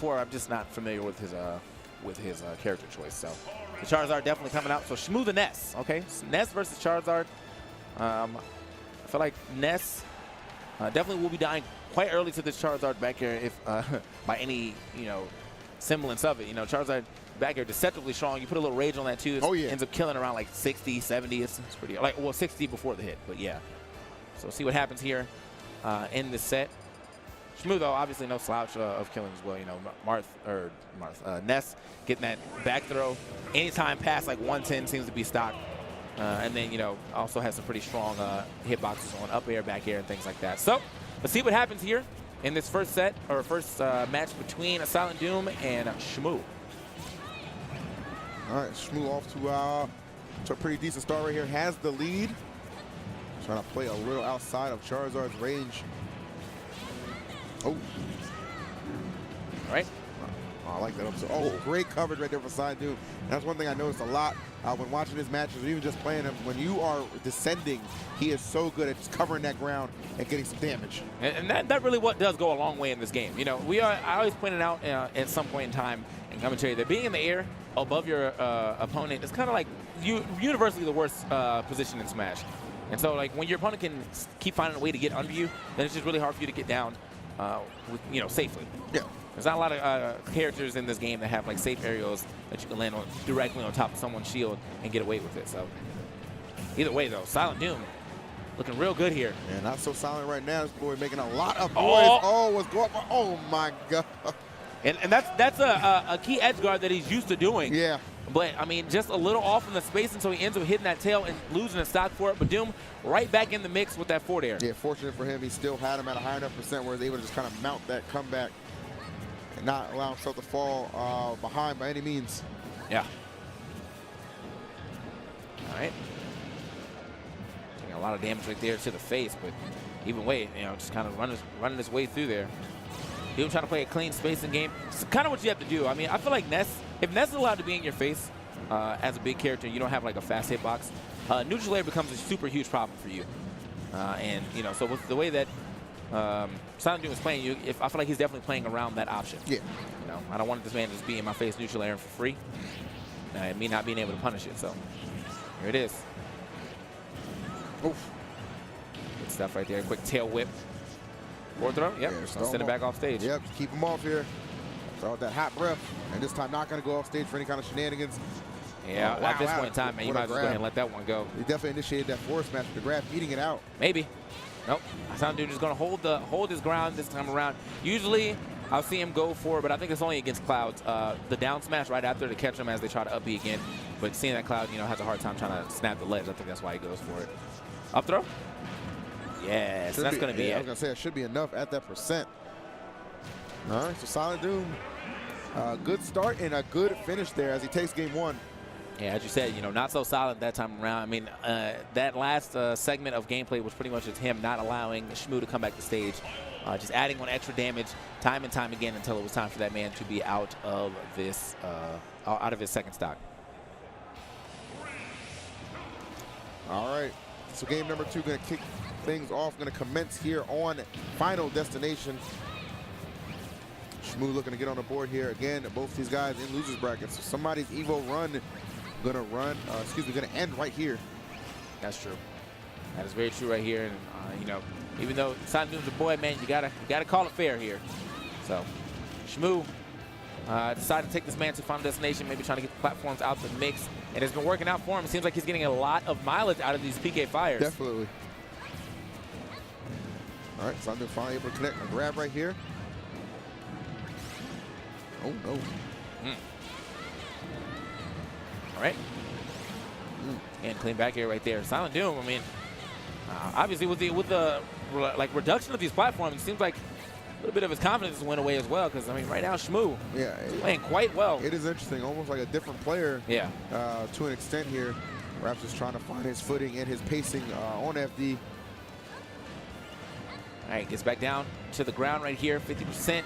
before. I'm just not familiar with his character choice. So the Charizard definitely coming out. So Schmoo the Ness. Okay, so Ness versus Charizard. I feel like Ness definitely will be dying quite early to this Charizard back here, if by any semblance of it. Charizard back here deceptively strong. You put a little rage on that too. Oh yeah. Ends up killing around like 60, 70. It's pretty like, well, 60 before the hit, but yeah. So see what happens here in this set. Schmoo though, obviously no slouch of killing as well. Ness getting that back throw anytime past like 110 seems to be stock. And then also has some pretty strong hitboxes on up air, back air, and things like that. So let's see what happens here in this first set, or first match between SilentDoom and Schmoo. All right, Schmoo off to a pretty decent start right here. Has the lead. Trying to play a little outside of Charizard's range. Oh. All right. Oh, I like that. Oh, great coverage right there for SilentDoom. That's one thing I noticed a lot when watching his matches, or even just playing him. When you are descending, he is so good at just covering that ground and getting some damage. And that really does go a long way in this game. I always pointed out at some point in time in commentary that being in the air above your opponent is kind of like universally the worst position in Smash. And so, like, when your opponent can keep finding a way to get under you, then it's just really hard for you to get down, safely. Yeah. There's not a lot of characters in this game that have like safe aerials that you can land on directly on top of someone's shield and get away with it. So either way, though, SilentDoom looking real good here. Yeah, not so silent right now. This boy making a lot of noise. Oh, what's going on? Oh my God. And that's a key edge guard that he's used to doing. Yeah. But, I mean, just a little off in the space until he ends up hitting that tail and losing the stock for it. But Doom right back in the mix with that forward air. Yeah, fortunate for him, he still had him at a high enough percent where he's able to just kind of mount that comeback and not allow himself to fall behind by any means. Yeah. All right. Taking a lot of damage right there to the face, but even way, just kind of running his way through there. Doom trying to play a clean spacing game. It's kind of what you have to do. I mean, I feel like if Ness is allowed to be in your face as a big character, you don't have like a fast hitbox, neutral air becomes a super huge problem for you. So with the way that SilentDoom is playing, I feel like he's definitely playing around that option. Yeah. I don't want this man to just be in my face neutral air for free, and me not being able to punish it. So here it is. Oof. Good stuff right there. Quick tail whip. Forward throw? Yep. Yeah, Send it back off stage. Yep, just keep him off here. Throw out that hot breath. And this time not going to go off stage for any kind of shenanigans. Yeah, at this point in time, man, you might as well go ahead and let that one go. He definitely initiated that force match with the grab, eating it out. Maybe. Nope. SilentDoom is going to hold his ground this time around. Usually, I'll see him go for it, but I think it's only against Clouds. The down smash right after to catch him as they try to up B again. But seeing that Cloud, has a hard time trying to snap the ledge. I think that's why he goes for it. Up throw? Yes, that's going to be it. I was going to say, it should be enough at that percent. All right, so SilentDoom, good start and a good finish there as he takes game one. Yeah, as you said, not so solid that time around. I mean, that last segment of gameplay was pretty much just him not allowing Schmoo to come back to stage, just adding on extra damage time and time again until it was time for that man to be out of this, out of his second stock. All right, so game number 2 going to kick things off, going to commence here on Final Destination. Schmoo looking to get on the board here again. Both these guys in losers brackets. So somebody's EVO run gonna end right here. That's true. That is very true right here. And even though SilentDoom's a boy, man, you gotta call it fair here. So Schmoo decided to take this man to Final Destination, maybe trying to get the platforms out the mix, and it's been working out for him. It seems like he's getting a lot of mileage out of these PK fires. Definitely. All right, SilentDoom finally able to connect a grab right here. Oh no. All right. And clean back air right there. SilentDoom, I mean, obviously with the reduction of these platforms, it seems like a little bit of his confidence went away as well, because I mean right now Schmoo is playing quite well. It is interesting, almost like a different player. Yeah. To an extent here. Perhaps just trying to find his footing and his pacing on FD. All right, gets back down to the ground right here, 50%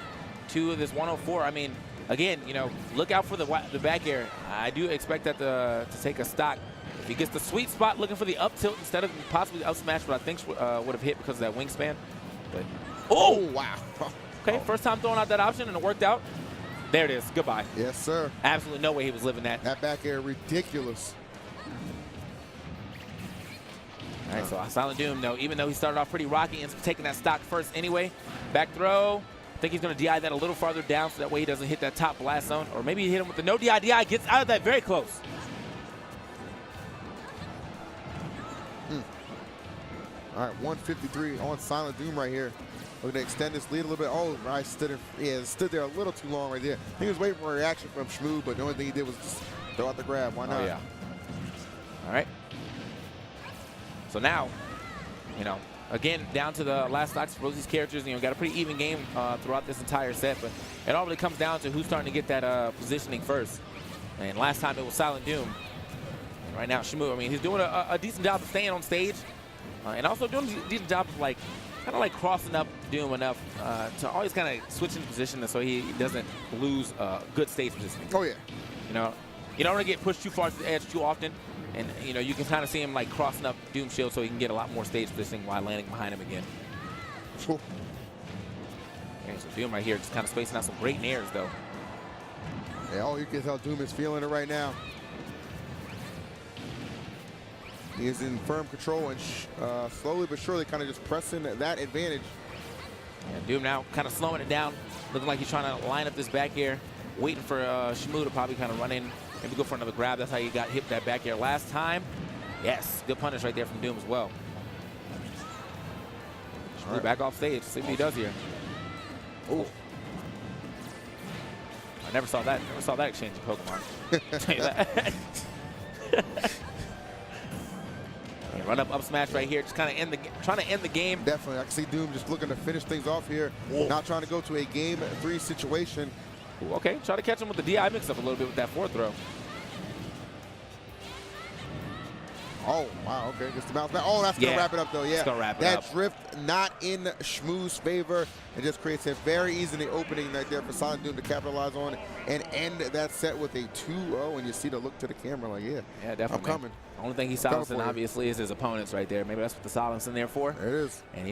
to this 104. I mean, again, look out for the back air. I do expect that to take a stock. If he gets the sweet spot looking for the up tilt instead of possibly up smash, but I think would have hit because of that wingspan. But oh wow. Okay, first time throwing out that option and it worked out. There it is. Goodbye. Yes, sir. Absolutely no way he was living that. That back air, ridiculous. All right, so SilentDoom, though, even though he started off pretty rocky, ends up taking that stock first anyway. Back throw. I think he's going to DI that a little farther down so that way he doesn't hit that top blast zone. Or maybe he hit him with the no DI. DI gets out of that very close. All right, 153 on SilentDoom right here. Looking to extend this lead a little bit. Oh, right, stood there a little too long right there. He was waiting for a reaction from Schmoo, but the only thing he did was just throw out the grab. Why not? Oh, yeah. All right. So now, you know, again, down to the last stocks for these characters. You know, got a pretty even game throughout this entire set, but it all really comes down to who's starting to get that positioning first. And last time it was SilentDoom. And right now, Schmoo, I mean, he's doing a decent job of staying on stage, and also doing a decent job of kind of crossing up Doom enough to always kind of switch into position so he doesn't lose good stage positioning. Oh, yeah. You know, you don't want to get pushed too far to the edge too often. And, you know, you can kind of see him crossing up Doom shield so he can get a lot more stage positioning while landing behind him again. Cool. Okay, so Doom right here just kind of spacing out some great nairs, though. Yeah, all you can tell Doom is feeling it right now. He is in firm control and slowly but surely kind of just pressing that advantage. And Doom now kind of slowing it down, looking like he's trying to line up this back air, waiting for Schmoo to probably kind of run in, maybe go for another grab. That's how he got hit that back air last time. Yes, good punish right there from Doom as well. Schmoo back off stage, see what he does here. Oh. I never saw that exchange of Pokemon. Tell you that. Run up smash right here, just kind of trying to end the game. Definitely, I can see Doom just looking to finish things off here. Whoa. Not trying to go to a game 3 situation. Ooh, okay, try to catch him with the DI mix up a little bit with that forward throw. Oh, wow, okay, gets the bounce back. Oh, that's gonna wrap it up though, yeah. It's gonna wrap it up. That drift not in Schmoo's favor. It just creates a very easy opening right there for SilentDoom to capitalize on and end that set with a 2-0. And you see the look to the camera like, yeah, definitely. I'm coming. The only thing he's silencing obviously is his opponents right there. Maybe that's what the silence in there for. There it is. And